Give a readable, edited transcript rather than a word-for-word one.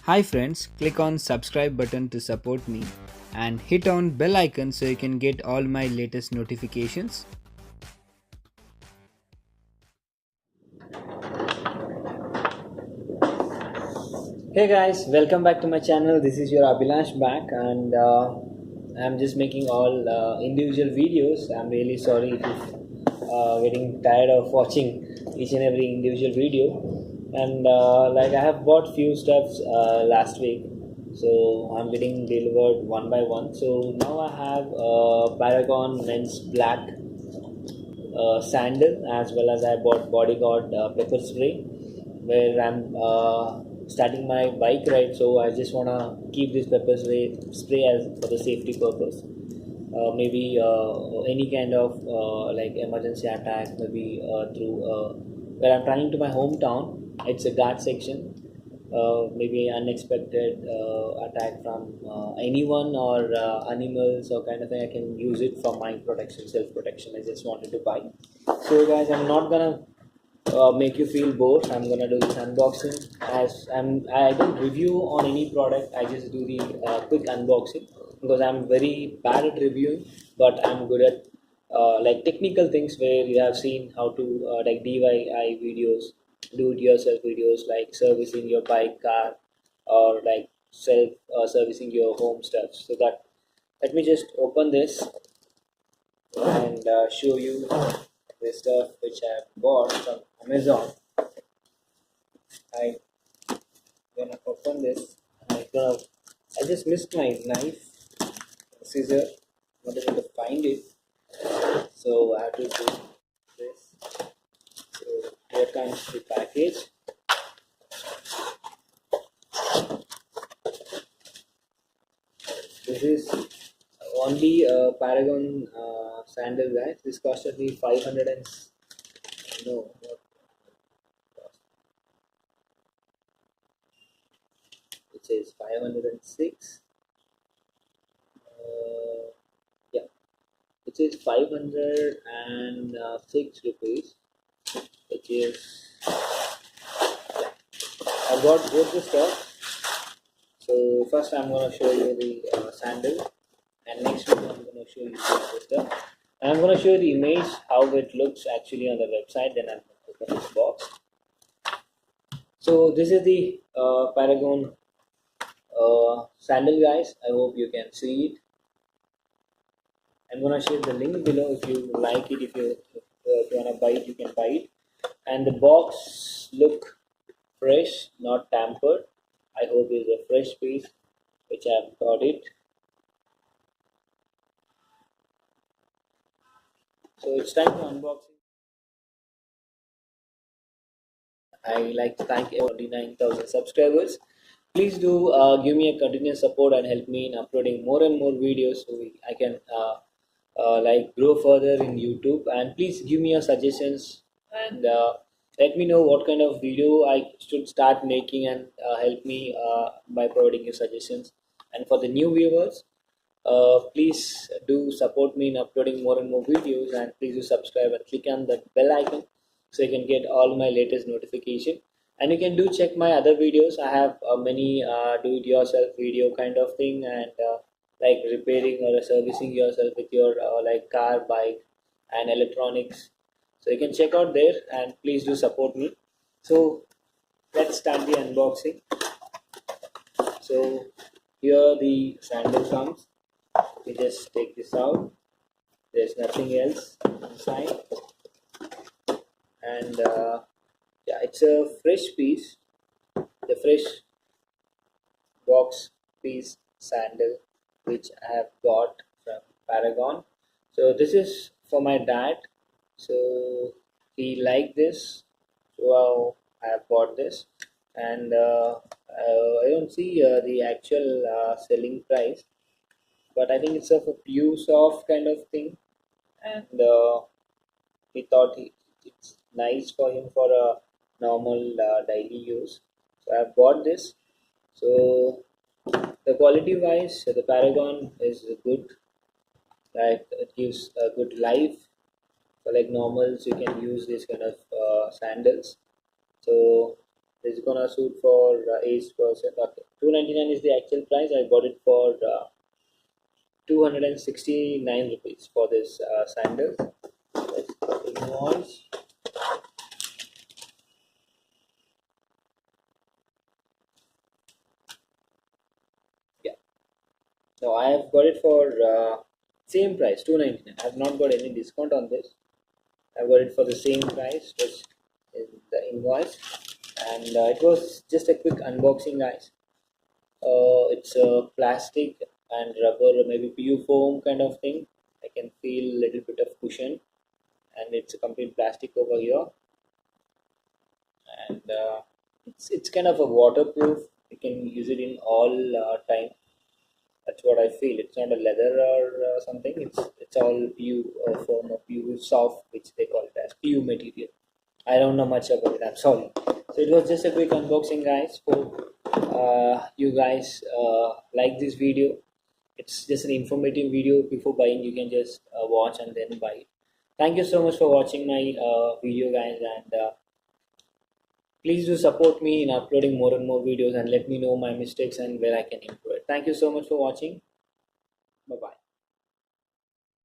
Hi friends, click on subscribe button to support me and hit on bell icon so you can get all my latest notifications. Hey guys, welcome back to my channel. This is your Abhilash back and I'm just making all individual videos. I'm really sorry if you're getting tired of watching each and every individual video. And like I have bought few stuffs last week, so I'm getting delivered one by one. So now I have Paragon Men's Black sandal, as well as I bought bodyguard pepper spray where I'm starting my bike ride, so I just want to keep this pepper spray as for the safety purpose. Maybe any kind of like emergency attack, maybe through where I'm traveling to my hometown. It's a guard section. Maybe unexpected attack from anyone or animals or kind of thing. I can use it for my protection, self protection. I just wanted to buy. So guys, I'm not gonna make you feel bored. I'm gonna do this unboxing. As I don't review on any product. I just do the quick unboxing because I'm very bad at reviewing, but I'm good at like technical things where you have seen how to like DIY videos, do it yourself videos like servicing your bike, car, or like self servicing your home stuff. So that let me just open this and show you the stuff which I have bought from Amazon. I'm gonna open this. I just missed my knife, scissor, not able to find it, so I have to do this. So here comes the package. This is only Paragon sandal, guys. This costed me 500 and no, not cost. It says 506. Yeah, it says 506 rupees, which is I got both the stuff. So first I'm gonna show you the sandal, and next one I'm gonna show you the other stuff. And I'm gonna show you the image how it looks actually on the website. Then I'm gonna open this box. So this is the Paragon sandal, guys. I hope you can see it. I'm gonna share the link below if you like it. If you wanna buy it, you can buy it. And the box look fresh, not tampered. I hope it's a fresh piece which I've got it. So it's time to unboxing. I like to thank 49,000 subscribers. Please do give me a continuous support and help me in uploading more and more videos so I can like grow further in YouTube. And please give me your suggestions and let me know what kind of video I should start making, and help me by providing your suggestions. And for the new viewers, please do support me in uploading more and more videos, and please do subscribe and click on the bell icon so you can get all my latest notification. And you can do check my other videos. I have many do it yourself video kind of thing, and like repairing or servicing yourself with your like car, bike, and electronics. So you can check out there, and please do support me. So let's start the unboxing. So here the sandal comes. We just take this out. There's nothing else inside, and yeah, it's a fresh piece, the fresh box piece sandal which I have got from Paragon. So this is for my dad. So he liked this, so I have bought this, and I don't see the actual selling price, but I think it's of a Pew soft kind of thing, and he thought it's nice for him for a normal daily use. So I've bought this. So the quality wise, the Paragon is good. Like it gives a good life. For like normals, you can use this kind of sandals. So It's gonna suit for aged person. Okay, 299 is the actual price. I bought it for 269 rupees for this sandals. Let's invoice. Yeah. So I have got it for same price, 299. I have not got any discount on this. I got it for the same price, which is the invoice, and it was just a quick unboxing, guys. It's a plastic and rubber, maybe PU foam kind of thing. I can feel a little bit of cushion, and it's a complete plastic over here, and it's kind of a waterproof. You can use it in all time. That's what I feel. It's not a leather or something. It's all PU form of PU soft, which they call it as PU material. I don't know much about it. I'm sorry. So it was just a quick unboxing, guys. Hope you guys like this video. It's just an informative video. Before buying, you can just watch and then buy it. Thank you so much for watching my video, guys, and please do support me in uploading more and more videos and let me know my mistakes and where I can improve it. Thank you so much for watching. Bye bye.